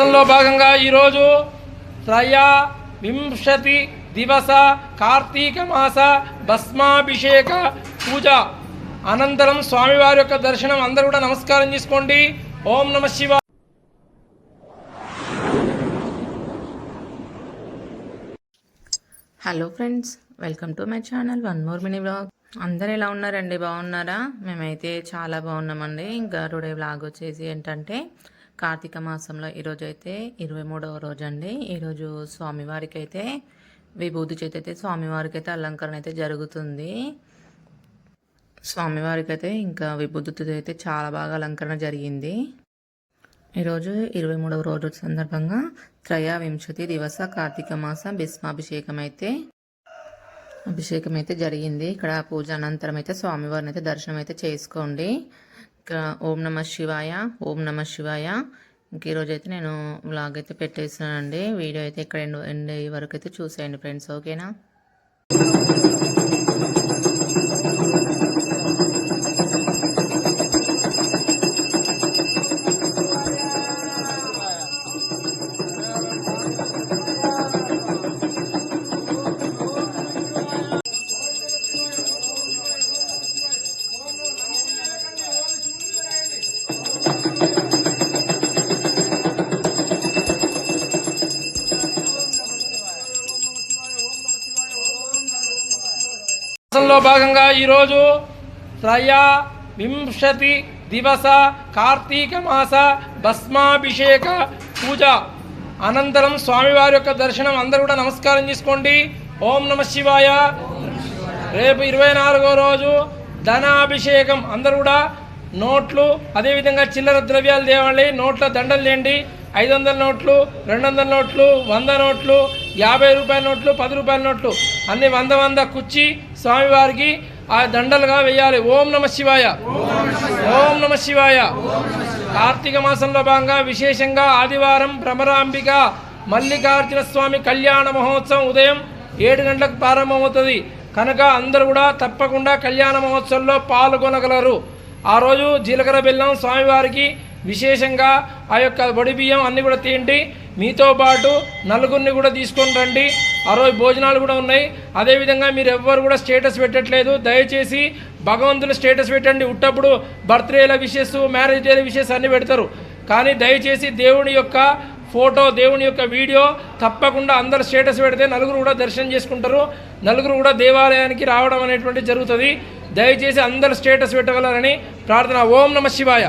భాగంగా ఈరోజు త్రయోవింశతి దివస కార్తీక మాస భస్మాభిషేక పూజ అనంతరం స్వామివారి యొక్క దర్శనం అందరూ కూడా నమస్కారం చేసుకోండి. ఓం నమః శివాయ. Hello friends, welcome to my channel one more mini vlog. అందరు ఎలా ఉన్నారండి? బాగున్నారా? మేమైతే చాలా బాగున్నామండి. ఇంకా టుడే వ్లాగ్ వచ్చేసి ఏంటంటే కార్తీక మాసంలో ఈరోజు అయితే 23వ రోజు అండి. ఈరోజు స్వామివారికి అయితే విభూతి చేతి అయితే స్వామివారికి అయితే అలంకరణ అయితే జరుగుతుంది. స్వామివారికి అయితే ఇంకా విభూతితో అయితే చాలా బాగా అలంకరణ జరిగింది. ఈరోజు 23వ రోజు సందర్భంగా త్రయోవింశతి దివస కార్తీక మాస భస్మాభిషేకం అయితే జరిగింది. ఇక్కడ పూజ అనంతరం అయితే స్వామివారిని అయితే దర్శనం అయితే చేసుకోండి. ఇక్కడ ఓం నమః శివాయ, ఓం నమః శివాయ. ఇంక ఈరోజు అయితే నేను వ్లాగ్ అయితే పెట్టేసానండి. వీడియో అయితే ఇక్కడ ఎండ్ వరకు అయితే చూసేయండి ఫ్రెండ్స్, ఓకేనా? భాగంగా ఈరోజు త్రయోవింశతి దివస కార్తీక మాస భస్మాభిషేక పూజ అనంతరం స్వామివారి యొక్క దర్శనం అందరూ కూడా నమస్కారం చేసుకోండి. ఓం నమః శివాయ. రేపు 24వ రోజు ధనాభిషేకం. అందరూ కూడా నోట్లు అదేవిధంగా చిల్లర ద్రవ్యాలు తేవాలి. నోట్ల దండలు తేండి. 500 నోట్లు, 200 నోట్లు, 100 నోట్లు, 50 రూపాయల నోట్లు, 10 రూపాయల నోట్లు అన్ని 100 కుచ్చి స్వామివారికి ఆ దండలుగా వేయాలి. ఓం నమః శివాయ, ఓం నమః శివాయ. కార్తీక మాసంలో భాగంగా విశేషంగా ఆదివారం భ్రమరాంబిక మల్లికార్జున స్వామి కళ్యాణ మహోత్సవం ఉదయం 7 గంటలకు ప్రారంభమవుతుంది. కనుక అందరూ కూడా తప్పకుండా కళ్యాణ మహోత్సవంలో పాల్గొనగలరు. ఆ రోజు జీలకర్ర బెల్లం స్వామివారికి విశేషంగా ఆ యొక్క వడి బియ్యం అన్నీ కూడా తిండి. మీతో పాటు నలుగురిని కూడా తీసుకొని రండి. ఆ రోజు భోజనాలు కూడా ఉన్నాయి. అదేవిధంగా మీరు ఎవ్వరు కూడా స్టేటస్ పెట్టట్లేదు, దయచేసి భగవంతుని స్టేటస్ పెట్టండి. ఉట్టప్పుడు బర్త్డేల విషెస్, మ్యారేజ్ డేల విషెస్ అన్నీ పెడతారు. కానీ దయచేసి దేవుని యొక్క ఫోటో, దేవుని యొక్క వీడియో తప్పకుండా అందరు స్టేటస్ పెడితే నలుగురు కూడా దర్శనం చేసుకుంటారు. నలుగురు కూడా దేవాలయానికి రావడం అనేటువంటి జరుగుతుంది. దయచేసి అందరు స్టేటస్ పెట్టగలరని ప్రార్థన. ఓం నమః శివాయ.